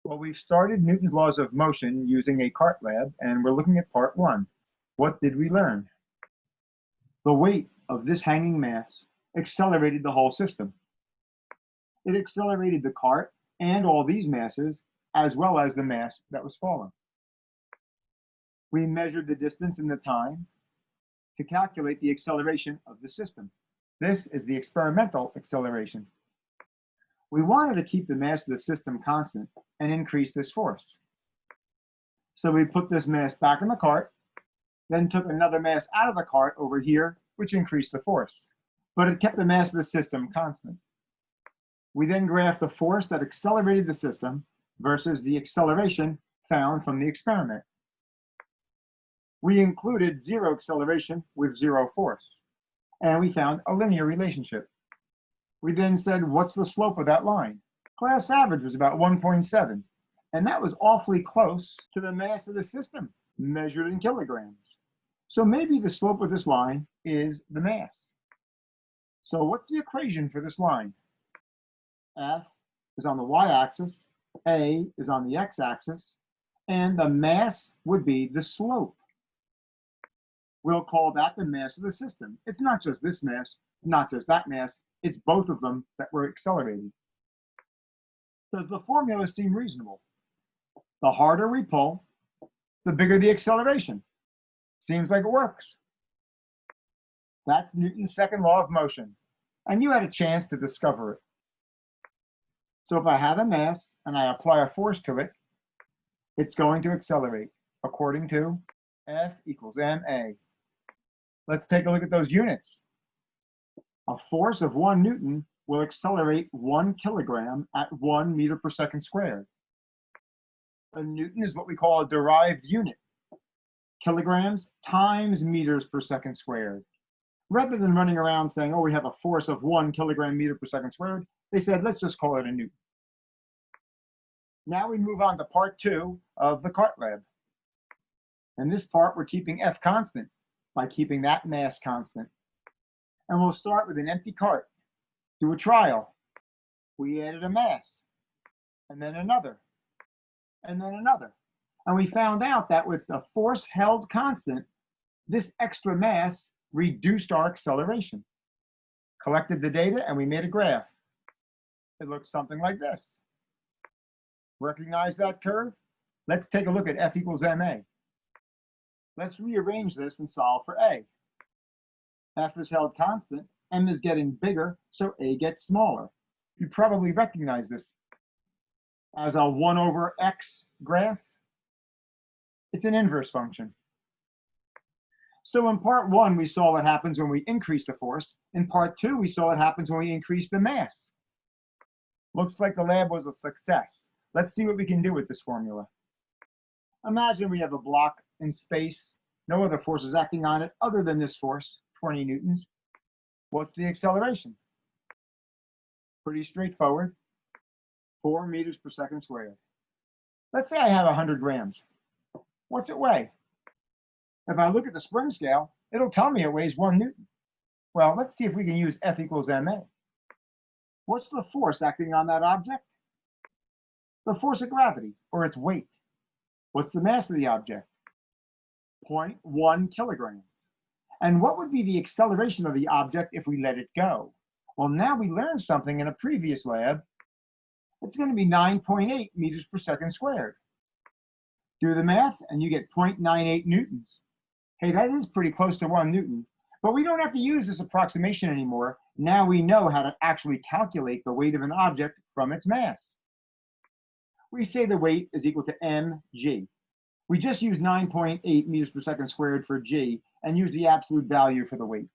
Well, we've started Newton's laws of motion using a CART lab, and we're looking at part one. What did we learn? The weight of this hanging mass accelerated the whole system. It accelerated the cart and all these masses, as well as the mass that was falling. We measured the distance and the time to calculate the acceleration of the system. This is the experimental acceleration. We wanted to keep the mass of the system constant and increase this force. So we put this mass back in the cart, then took another mass out of the cart over here, which increased the force. But it kept the mass of the system constant. We then graphed the force that accelerated the system versus the acceleration found from the experiment. We included zero acceleration with zero force, and we found a linear relationship. We then said, what's the slope of that line? Class average was about 1.7, and that was awfully close to the mass of the system, measured in kilograms. So maybe the slope of this line is the mass. So what's the equation for this line? F is on the y-axis, A is on the x-axis, and the mass would be the slope. We'll call that the mass of the system. It's not just this mass, not just that mass, it's both of them that were accelerating. Does the formula seem reasonable? The harder we pull, the bigger the acceleration. Seems like it works. That's Newton's second law of motion, and you had a chance to discover it. So if I have a mass and I apply a force to it, it's going to accelerate according to F equals ma. Let's take a look at those units. A force of 1 Newton will accelerate 1 kilogram at 1 meter per second squared. A Newton is what we call a derived unit. Kilograms times meters per second squared. Rather than running around saying, oh, we have a force of 1 kilogram meter per second squared, they said, let's just call it a Newton. Now we move on to part 2 of the CART lab. In this part, we're keeping F constant by keeping that mass constant. And we'll start with an empty cart. Do a trial. We added a mass, and then another, and then another. And we found out that with the force held constant, this extra mass reduced our acceleration. Collected the data, and we made a graph. It looks something like this. Recognize that curve? Let's take a look at F equals ma. Let's rearrange this and solve for a. F is held constant, m is getting bigger, so a gets smaller. You probably recognize this as a 1 over x graph. It's an inverse function. So in part 1, we saw what happens when we increase the force. In part 2, we saw what happens when we increase the mass. Looks like the lab was a success. Let's see what we can do with this formula. Imagine we have a block in space, no other forces acting on it other than this force, 20 newtons. What's the acceleration? Pretty straightforward, 4 meters per second squared. Let's say I have 100 grams. What's it weigh? If I look at the spring scale, it'll tell me it weighs 1 Newton. Well, let's see if we can use F equals ma. What's the force acting on that object? The force of gravity, or its weight. What's the mass of the object? 0.1 kilograms. And what would be the acceleration of the object if we let it go? Well, now we learned something in a previous lab. It's going to be 9.8 meters per second squared. Do the math, and you get 0.98 newtons. Hey, that is pretty close to 1 Newton. But we don't have to use this approximation anymore. Now we know how to actually calculate the weight of an object from its mass. We say the weight is equal to mg. We just use 9.8 meters per second squared for g and use the absolute value for the weight.